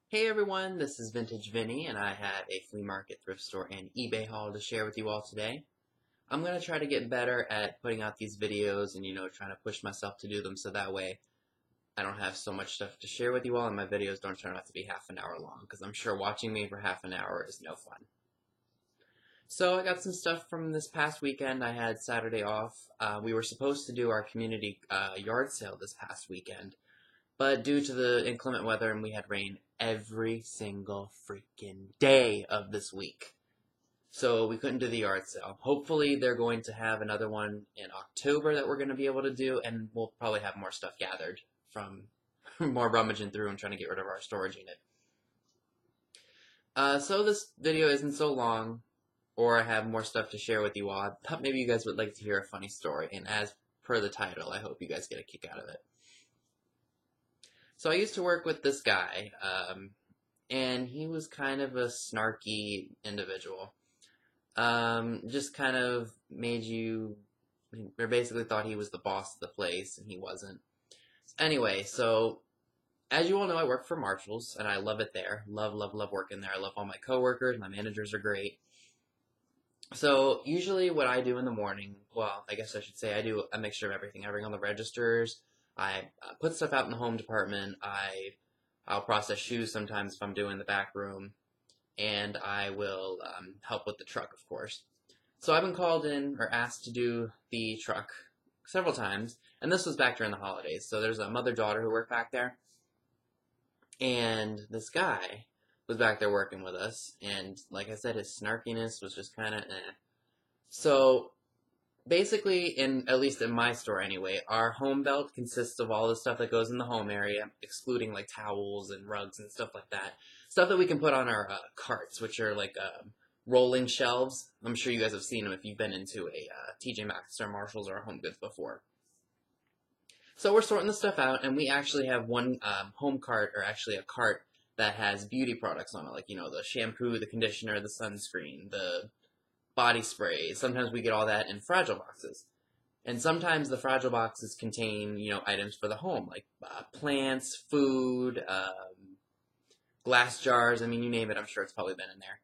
Hey everyone, this is Vintage Vinny, and I have a flea market, thrift store, and eBay haul to share with you all today. I'm going to try to get better at putting out these videos and, trying to push myself to do them so that way I don't have so much stuff to share with you all and my videos don't turn out to be half an hour long, because I'm sure watching me for half an hour is no fun. So I got some stuff from this past weekend. I had Saturday off. We were supposed to do our community yard sale this past weekend. But due to the inclement weather and we had rain every single freaking day of this week. So we couldn't do the yard sale. Hopefully they're going to have another one in October that we're going to be able to do, and we'll probably have more stuff gathered from more rummaging through and trying to get rid of our storage unit. So this video isn't so long, or I have more stuff to share with you all. I thought maybe you guys would like to hear a funny story, and as per the title, I hope you guys get a kick out of it. So I used to work with this guy, and he was kind of a snarky individual. Just kind of made you, or basically thought he was the boss of the place, and he wasn't. Anyway, so as you all know, I work for Marshalls, and I love it there. Love, love, love working there. I love all my coworkers. My managers are great. So usually what I do in the morning, well, I guess I should say I do a mixture of everything. I bring on the registers. I put stuff out in the home department. I'll process shoes sometimes if I'm doing the back room, and I will help with the truck, of course. So I've been called in or asked to do the truck several times, and this was back during the holidays. So there's a mother-daughter who work back there, and this guy was back there working with us, and like I said, his snarkiness was just kind of eh. So basically, at least in my store anyway, our home belt consists of all the stuff that goes in the home area, excluding like towels and rugs and stuff like that. Stuff that we can put on our carts, which are like rolling shelves. I'm sure you guys have seen them if you've been into a TJ Maxx or Marshalls or Home Goods before. So we're sorting the stuff out, and we actually have one home cart, or actually a cart, that has beauty products on it, like, the shampoo, the conditioner, the sunscreen, the body sprays. Sometimes we get all that in fragile boxes. And sometimes the fragile boxes contain, items for the home, like plants, food, glass jars. I mean, you name it, I'm sure it's probably been in there.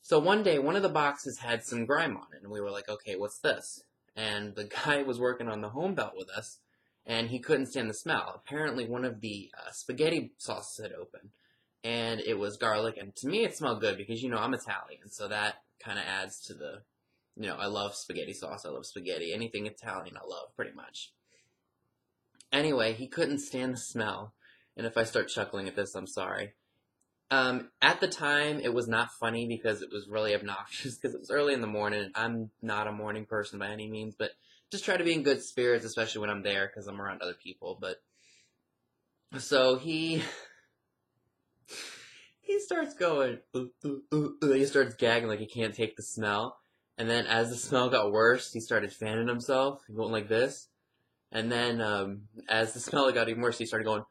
So one day, one of the boxes had some grime on it, and we were like, okay, what's this? And the guy was working on the home belt with us, and he couldn't stand the smell. Apparently, one of the spaghetti sauces had opened, and it was garlic, and to me, it smelled good because, I'm Italian, so that kind of adds to the, I love spaghetti sauce, I love spaghetti, anything Italian I love, pretty much. Anyway, he couldn't stand the smell, and if I start chuckling at this, I'm sorry. At the time, it was not funny because it was really obnoxious because it was early in the morning. I'm not a morning person by any means, but just try to be in good spirits, especially when I'm there because I'm around other people. But so he starts going, he starts gagging like he can't take the smell. And then as the smell got worse, he started fanning himself, going like this. And then as the smell got even worse, he started going,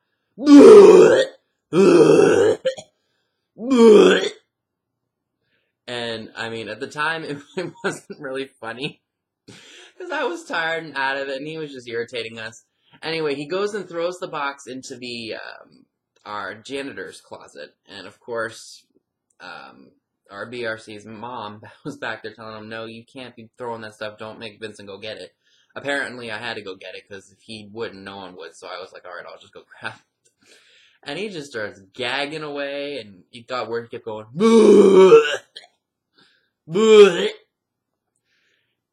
and I mean, at the time, it wasn't really funny because I was tired and out of it, and he was just irritating us. Anyway, he goes and throws the box into the our janitor's closet, and of course, our BRC's mom was back there telling him, no, you can't be throwing that stuff, don't make Vincent go get it. Apparently, I had to go get it, because if he wouldn't, no one would, so I was like, alright, I'll just go grab it. And he just starts gagging away, and he got where he kept going,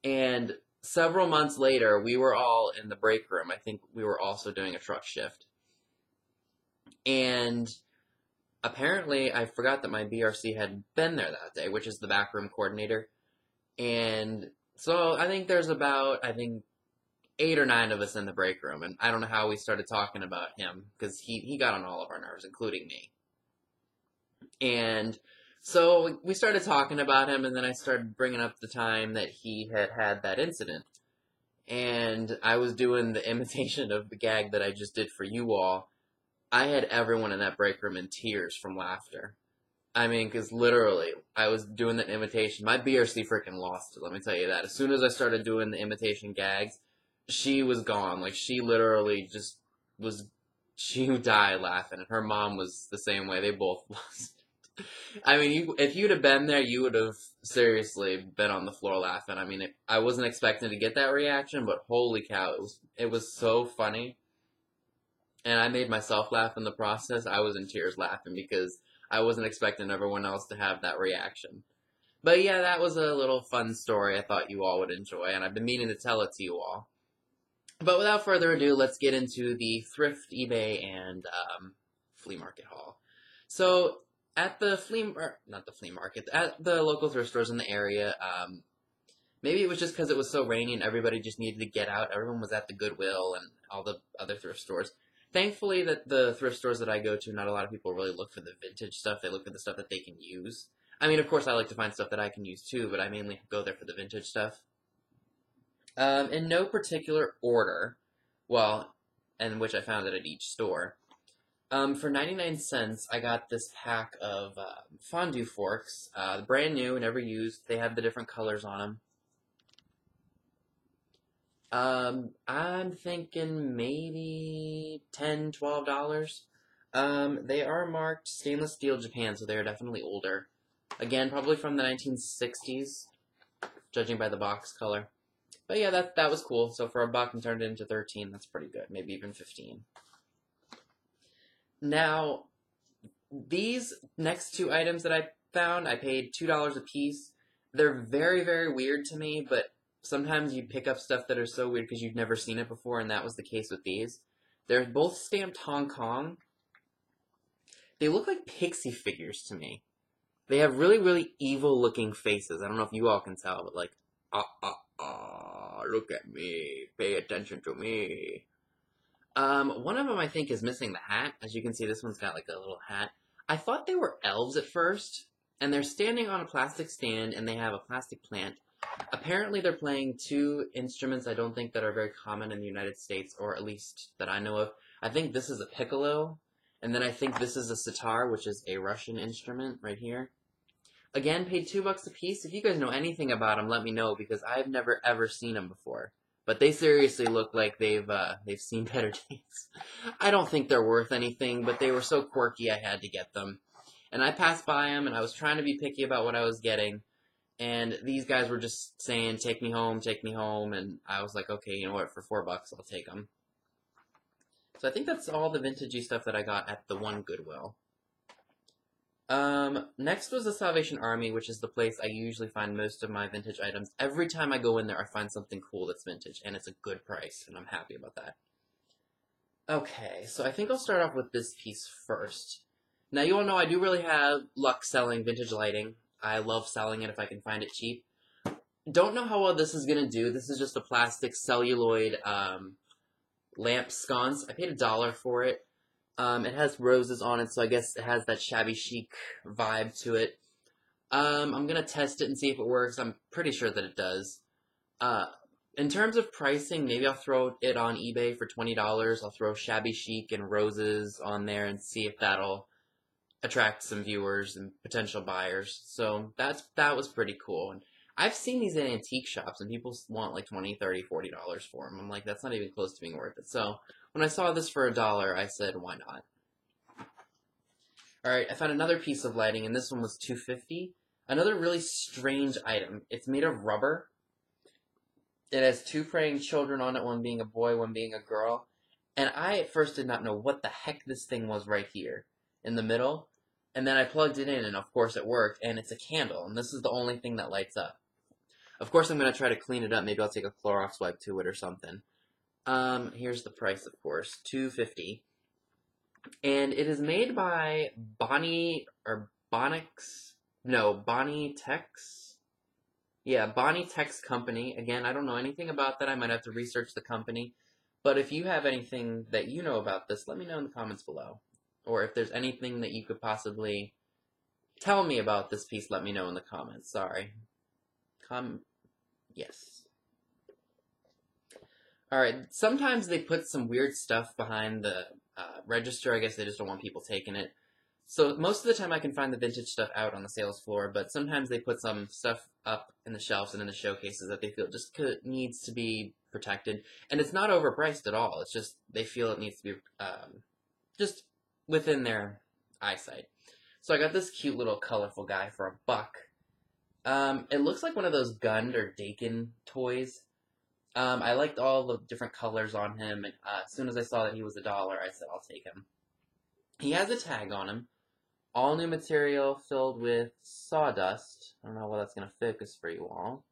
and several months later, we were all in the break room. I think we were also doing a truck shift. And apparently, I forgot that my BRC had been there that day, which is the backroom coordinator. And so I think there's about, 8 or 9 of us in the break room. And I don't know how we started talking about him, because he got on all of our nerves, including me. And so we started talking about him, and then I started bringing up the time that he had that incident. And I was doing the imitation of the gag that I just did for you all. I had everyone in that break room in tears from laughter. I mean, because literally, I was doing the imitation. My BRC freaking lost it, let me tell you that. As soon as I started doing the imitation gags, she was gone. Like, she literally just was she died laughing, and her mom was the same way. They both lost. I mean, if you'd have been there, you would have seriously been on the floor laughing. I mean, I wasn't expecting to get that reaction, but holy cow, it was so funny, and I made myself laugh in the process. I was in tears laughing because I wasn't expecting everyone else to have that reaction. But yeah, that was a little fun story I thought you all would enjoy, and I've been meaning to tell it to you all. But without further ado, let's get into the thrift, eBay, and flea market haul. So, at the at the local thrift stores in the area, maybe it was just because it was so rainy and everybody just needed to get out. Everyone was at the Goodwill and all the other thrift stores. Thankfully, that the thrift stores that I go to, not a lot of people really look for the vintage stuff. They look for the stuff that they can use. I mean, of course, I like to find stuff that I can use too, but I mainly go there for the vintage stuff. In no particular order, well, and which I found it at each store. For 99 cents, I got this pack of fondue forks, brand new, never used. They have the different colors on them. I'm thinking maybe $10, $12. They are marked stainless steel Japan, so they are definitely older. Again, probably from the 1960s, judging by the box color. But yeah, that was cool. So for $1 and turned it into 13, that's pretty good. Maybe even 15. Now, these next two items that I found, I paid $2 a piece. They're very, very weird to me, but sometimes you pick up stuff that are so weird because you've never seen it before, and that was the case with these. They're both stamped Hong Kong. They look like pixie figures to me. They have really, really evil-looking faces. I don't know if you all can tell, but like, look at me, pay attention to me. One of them I think is missing the hat. As you can see, this one's got like a little hat. I thought they were elves at first, and they're standing on a plastic stand, and they have a plastic plant. Apparently they're playing two instruments I don't think that are very common in the United States, or at least that I know of. I think this is a piccolo, and then I think this is a sitar, which is a Russian instrument right here. Again, paid $2 a piece. If you guys know anything about them, let me know, because I've never ever seen them before. But they seriously look like they've seen better days. I don't think they're worth anything, but they were so quirky I had to get them. And I passed by them, and I was trying to be picky about what I was getting. And these guys were just saying, take me home, and I was like, okay, you know what, for $4, I'll take them. So I think that's all the vintagey stuff that I got at the one Goodwill. Next was the Salvation Army, which is the place I usually find most of my vintage items. Every time I go in there, I find something cool that's vintage, and it's a good price, and I'm happy about that. Okay, so I think I'll start off with this piece first. Now, you all know I do really have luck selling vintage lighting. I love selling it if I can find it cheap. Don't know how well this is going to do. This is just a plastic celluloid lamp sconce. I paid $1 for it. It has roses on it, so I guess it has that shabby chic vibe to it. I'm going to test it and see if it works. I'm pretty sure that it does. In terms of pricing, maybe I'll throw it on eBay for $20. I'll throw shabby chic and roses on there and see if that'll attract some viewers and potential buyers. So that was pretty cool. And I've seen these in antique shops, and people want like $20, $30, $40 for them. I'm like, that's not even close to being worth it. So when I saw this for $1, I said, why not? Alright, I found another piece of lighting, and this one was $2.50. Another really strange item. It's made of rubber. It has two praying children on it, one being a boy, one being a girl. And I at first did not know what the heck this thing was right here in the middle. And then I plugged it in, and of course it worked, and it's a candle, and this is the only thing that lights up. Of course I'm going to try to clean it up. Maybe I'll take a Clorox wipe to it or something. Here's the price, of course, $2.50. And it is made by Bonnie Tex. Yeah, Bonnie Tex Company. Again, I don't know anything about that. I might have to research the company. But if you have anything that you know about this, let me know in the comments below. Or if there's anything that you could possibly tell me about this piece, let me know in the comments. Sorry. Yes. Alright, sometimes they put some weird stuff behind the register. I guess they just don't want people taking it. So most of the time I can find the vintage stuff out on the sales floor, but sometimes they put some stuff up in the shelves and in the showcases that they feel just needs to be protected. And it's not overpriced at all. It's just they feel it needs to be just within their eyesight. So I got this cute little colorful guy for $1. It looks like one of those Gund or Dakin toys. I liked all the different colors on him, and as soon as I saw that he was $1, I said I'll take him. He has a tag on him. All new material filled with sawdust. I don't know how that's going to focus for you all.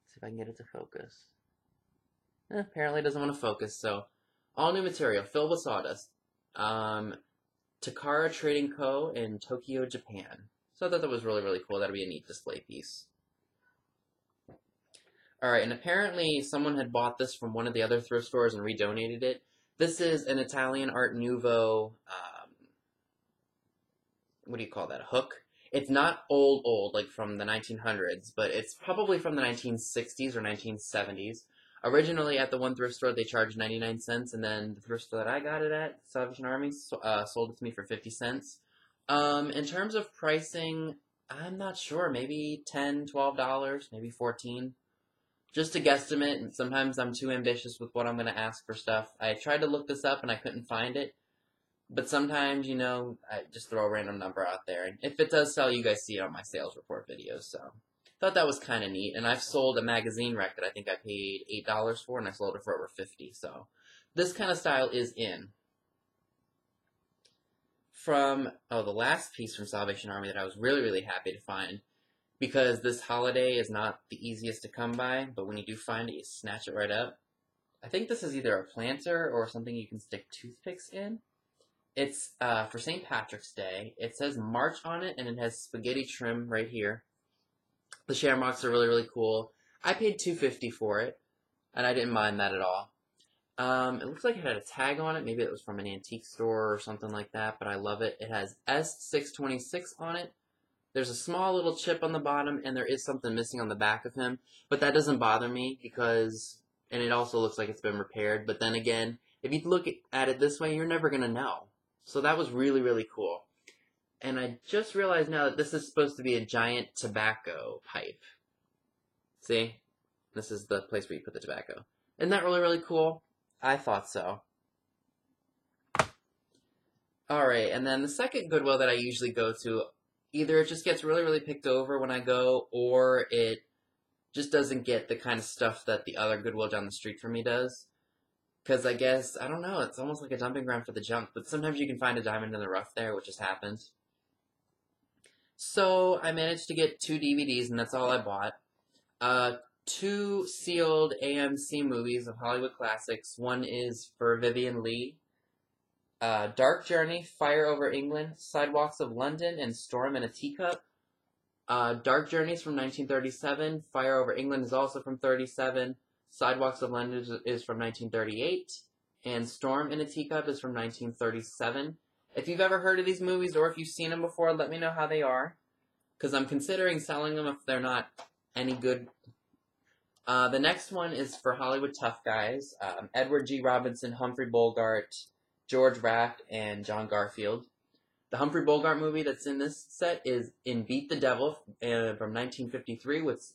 Let's see if I can get it to focus. Apparently it doesn't want to focus, so all new material filled with sawdust. Takara Trading Co. in Tokyo, Japan. So I thought that was really, really cool. That'd be a neat display piece. Alright, and apparently someone had bought this from one of the other thrift stores and redonated it. This is an Italian Art Nouveau, what do you call that, a hook? It's not old, like from the 1900s, but it's probably from the 1960s or 1970s. Originally, at the one thrift store, they charged 99 cents, and then the thrift store that I got it at, Salvation Army, sold it to me for 50 cents. In terms of pricing, I'm not sure. Maybe $10, $12, maybe $14. Just a guesstimate, and sometimes I'm too ambitious with what I'm going to ask for stuff. I tried to look this up, and I couldn't find it. But sometimes, you know, I just throw a random number out there. And if it does sell, you guys see it on my sales report videos, so thought that was kind of neat. And I've sold a magazine rack that I think I paid $8 for, and I sold it for over $50. So this kind of style is in. From, the last piece from Salvation Army that I was really, really happy to find, because this holiday is not the easiest to come by, but when you do find it, you snatch it right up. I think this is either a planter or something you can stick toothpicks in. It's for St. Patrick's Day. It says March on it, and it has spaghetti trim right here. The shamrocks are really, really cool. I paid $2.50 for it, and I didn't mind that at all. It looks like it had a tag on it. Maybe it was from an antique store or something like that, but I love it. It has S626 on it. There's a small little chip on the bottom, and there is something missing on the back of him, but that doesn't bother me because, and it also looks like it's been repaired, but then again, if you look at it this way, you're never going to know. So that was really, really cool. And I just realized now that this is supposed to be a giant tobacco pipe. See? This is the place where you put the tobacco. Isn't that really, really cool? I thought so. Alright, and then the second Goodwill that I usually go to, either it just gets really, really picked over when I go, or it just doesn't get the kind of stuff that the other Goodwill down the street from me does. Because I guess, I don't know, it's almost like a dumping ground for the junk, but sometimes you can find a diamond in the rough there, which has happened. So, I managed to get 2 DVDs, and that's all I bought. 2 sealed AMC movies of Hollywood classics. One is for Vivian Lee. Dark Journey, Fire Over England, Sidewalks of London, and Storm in a Teacup. Dark Journey is from 1937. Fire Over England is also from 1937. Sidewalks of London is from 1938, and Storm in a Teacup is from 1937. If you've ever heard of these movies, or if you've seen them before, let me know how they are, because I'm considering selling them if they're not any good. The next one is for Hollywood Tough Guys, Edward G. Robinson, Humphrey Bogart, George Raft, and John Garfield. The Humphrey Bogart movie that's in this set is in Beat the Devil from 1953 with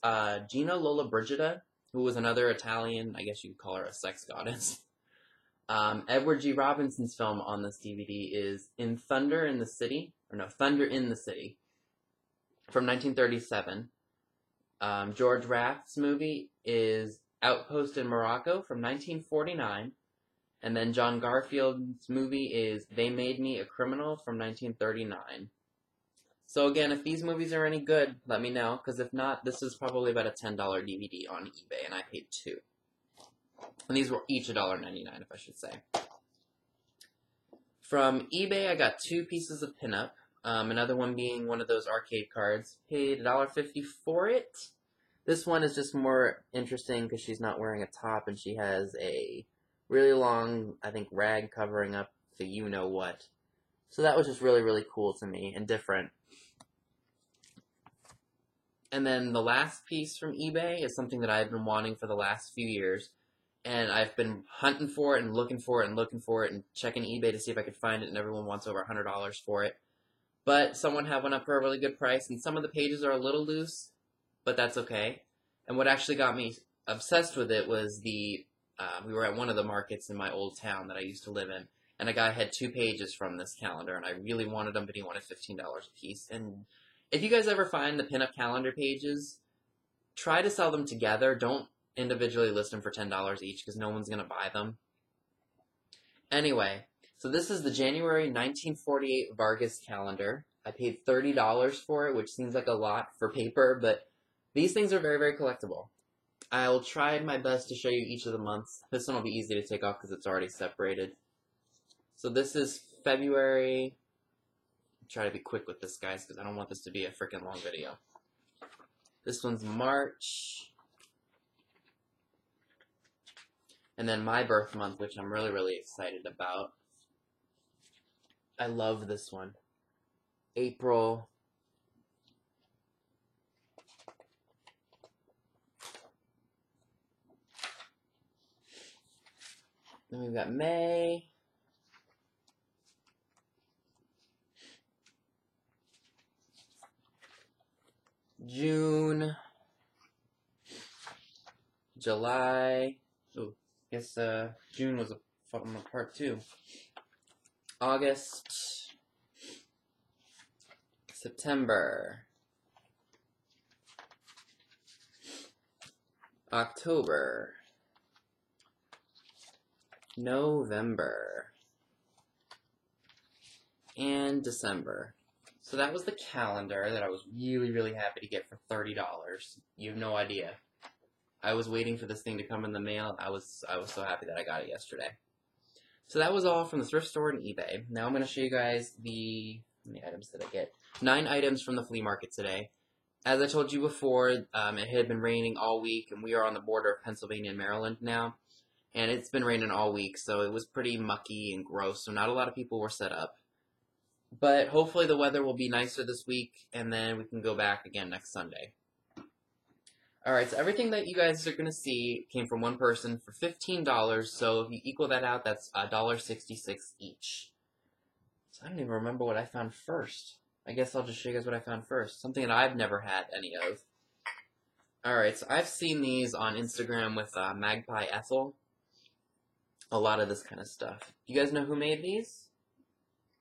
Gina Lollobrigida, who was another Italian, I guess you could call her a sex goddess. Edward G. Robinson's film on this DVD is Thunder in the City from 1937. George Raft's movie is Outpost in Morocco from 1949. And then John Garfield's movie is They Made Me a Criminal from 1939. So again, if these movies are any good, let me know, because if not, this is probably about a $10 DVD on eBay, and I paid $2. And these were each $1.99, if I should say. From eBay, I got 2 pieces of pinup, another one being one of those arcade cards. Paid $1.50 for it. This one is just more interesting because she's not wearing a top, and she has a really long, I think, rag covering up the you-know-what. So that was just really, really cool to me, and different. And then the last piece from eBay is something that I've been wanting for the last few years. And I've been hunting for it and looking for it and looking for it and checking eBay to see if I could find it, and everyone wants over $100 for it. But someone had one up for a really good price, and some of the pages are a little loose, but that's okay. And what actually got me obsessed with it was we were at one of the markets in my old town that I used to live in, and a guy had 2 pages from this calendar, and I really wanted them, but he wanted $15 a piece. And if you guys ever find the pinup calendar pages, try to sell them together. Don't individually list them for $10 each, because no one's going to buy them. Anyway, so this is the January 1948 Vargas calendar. I paid $30 for it, which seems like a lot for paper, but these things are very, very collectible. I'll try my best to show you each of the months. This one will be easy to take off because it's already separated. So this is February. Try to be quick with this, guys, because I don't want this to be a freaking long video. This one's March. And then my birth month, which I'm really, really excited about. I love this one. April. Then we've got May. June. July. Ooh, I guess June was falling apart too. August. September. October. November. And December. So that was the calendar that I was really, really happy to get for $30. You have no idea. I was waiting for this thing to come in the mail. I was so happy that I got it yesterday. So that was all from the thrift store and eBay. Now I'm going to show you guys how many items did I get? 9 items from the flea market today. As I told you before, it had been raining all week, and we are on the border of Pennsylvania and Maryland now. And it's been raining all week, so it was pretty mucky and gross, so not a lot of people were set up. But hopefully the weather will be nicer this week, and then we can go back again next Sunday. Alright, so everything that you guys are going to see came from one person for $15, so if you equal that out, that's $1.66 each. So I don't even remember what I found first. I guess I'll just show you guys what I found first. Something that I've never had any of. Alright, so I've seen these on Instagram with Magpie Ethel. A lot of this kind of stuff. You guys know who made these?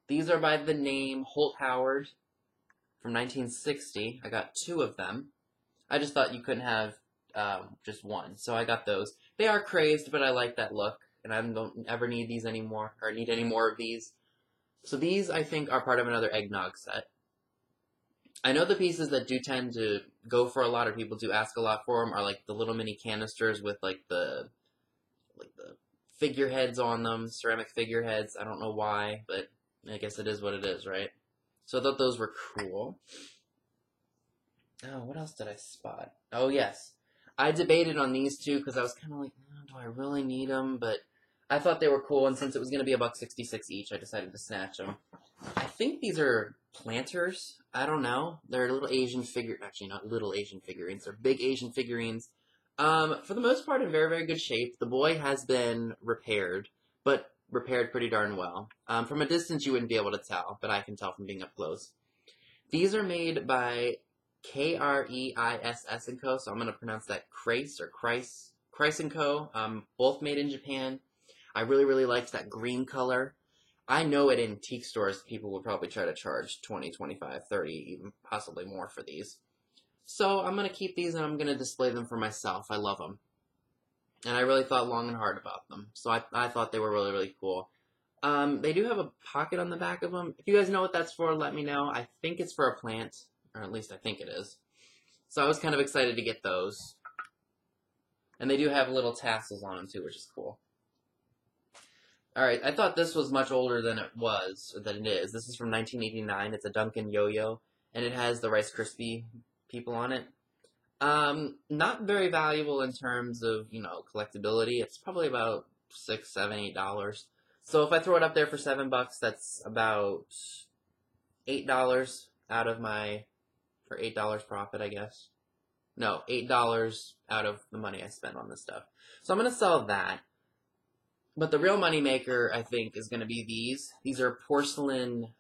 These are by the name Holt Howard from 1960. I got 2 of them. I just thought you couldn't have just one, so I got those. They are crazed, but I like that look, and I don't ever need these anymore, or need any more of these. So these, I think, are part of another eggnog set. I know the pieces that do tend to go for a lot, or people do ask a lot for them, are like the little mini canisters with like the figureheads on them, ceramic figureheads. I don't know why, but I guess it is what it is, right? So I thought those were cool. Oh, what else did I spot? Oh, yes. I debated on these two because I was kind of like, do I really need them? But I thought they were cool, and since it was going to be $1.66 each, I decided to snatch them. I think these are planters. I don't know. They're little Asian actually not little Asian figurines. They're big Asian figurines. For the most part, in very, very good shape. The boy has been repaired, but repaired pretty darn well. From a distance, you wouldn't be able to tell, but I can tell from being up close. These are made by KREISS & Co., so I'm going to pronounce that Kreis or Kreis & Co., both made in Japan. I really, really liked that green color. I know at antique stores, people will probably try to charge $20, $25, $30, even possibly more for these. So I'm going to keep these, and I'm going to display them for myself. I love them. And I really thought long and hard about them. So I thought they were really, really cool. They do have a pocket on the back of them. If you guys know what that's for, let me know. I think it's for a plant, or at least I think it is. So I was kind of excited to get those. And they do have little tassels on them too, which is cool. Alright, I thought this was much older than it was, or than it is. This is from 1989. It's a Dunkin' Yo-Yo, and it has the Rice Krispie people on it. Not very valuable in terms of, collectability. It's probably about $6, $7, $8. So if I throw it up there for $7, that's about $8 out of for $8 profit, I guess. No, $8 out of the money I spent on this stuff. So I'm going to sell that. But the real money maker, I think, is going to be these. These are porcelain,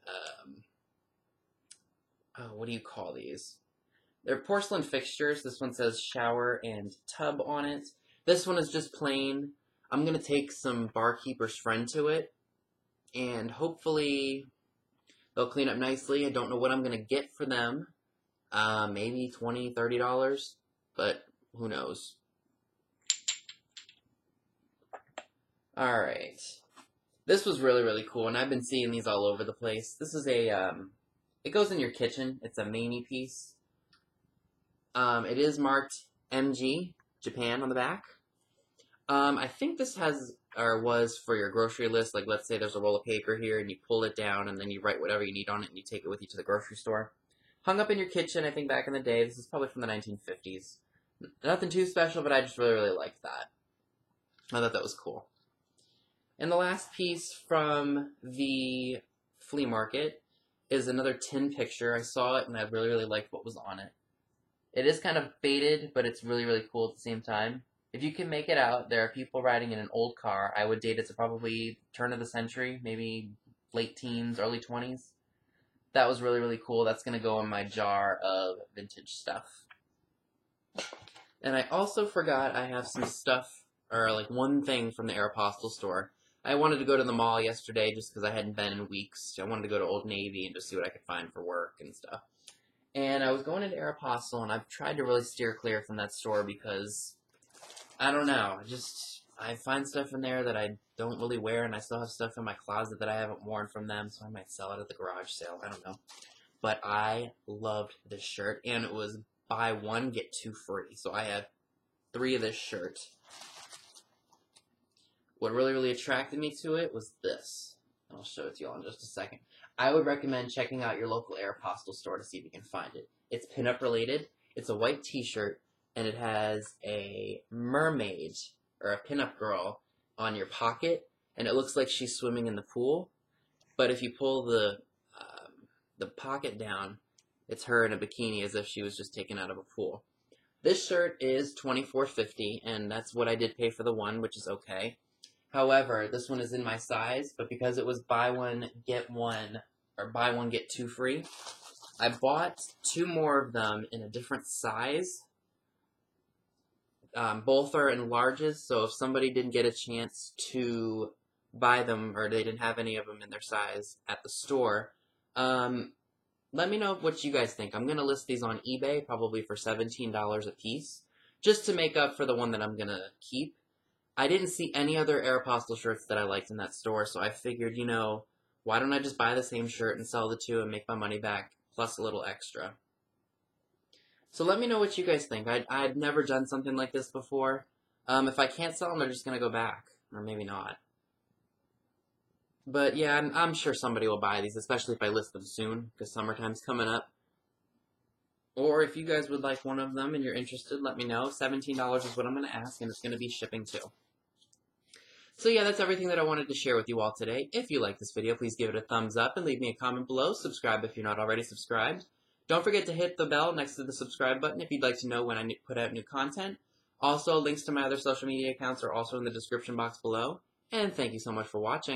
what do you call these? They're porcelain fixtures. This one says shower and tub on it. This one is just plain. I'm going to take some barkeeper's friend to it and hopefully they'll clean up nicely. I don't know what I'm going to get for them. Maybe $20, $30, but who knows. Alright. This was really, really cool, and I've been seeing these all over the place. This is a, it goes in your kitchen. It's a mani piece. It is marked MG, Japan on the back. I think this has, or was for your grocery list. Like, let's say there's a roll of paper here, and you pull it down, and then you write whatever you need on it, and you take it with you to the grocery store. Hung up in your kitchen, I think, back in the day. This is probably from the 1950s. Nothing too special, but I just really, really liked that. I thought that was cool. And the last piece from the flea market is another tin picture. I saw it, and I really, really liked what was on it. It is kind of faded, but it's really, really cool at the same time. If you can make it out, there are people riding in an old car. I would date it to probably turn of the century, maybe late teens, early 20s. That was really, really cool. That's going to go in my jar of vintage stuff. And I also forgot I have some stuff, or like one thing from the Aeropostale store. I wanted to go to the mall yesterday just because I hadn't been in weeks. I wanted to go to Old Navy and just see what I could find for work and stuff. And I was going into Aeropostale, and I've tried to really steer clear from that store because, I don't know, I find stuff in there that I don't really wear, and I still have stuff in my closet that I haven't worn from them, so I might sell it at the garage sale. I don't know. But I loved this shirt, and it was buy one, get two free. So I have 3 of this shirt. What really, really attracted me to it was this. I'll show it to you all in just a second. I would recommend checking out your local Aeropostale store to see if you can find it. It's pinup related. It's a white t-shirt, and it has a mermaid, or a pinup girl, on your pocket, and it looks like she's swimming in the pool. But if you pull the pocket down, it's her in a bikini as if she was just taken out of a pool. This shirt is $24.50, and that's what I did pay for the one, which is okay. However, this one is in my size, but because it was buy one, get one, or buy one, get 2 free, I bought 2 more of them in a different size. Both are in larges, so if somebody didn't get a chance to buy them, or they didn't have any of them in their size at the store, let me know what you guys think. I'm going to list these on eBay, probably for $17 a piece, just to make up for the one that I'm going to keep. I didn't see any other Aeropostale shirts that I liked in that store, so I figured, you know, why don't I just buy the same shirt and sell the 2 and make my money back, plus a little extra. So let me know what you guys think. I'd never done something like this before. If I can't sell them, they're just going to go back, or maybe not. But yeah, I'm sure somebody will buy these, especially if I list them soon, because summertime's coming up. Or if you guys would like one of them and you're interested, let me know. $17 is what I'm going to ask, and it's going to be shipping too. So yeah, that's everything that I wanted to share with you all today. If you like this video, please give it a thumbs up and leave me a comment below. Subscribe if you're not already subscribed. Don't forget to hit the bell next to the subscribe button if you'd like to know when I put out new content. Also, links to my other social media accounts are also in the description box below. And thank you so much for watching.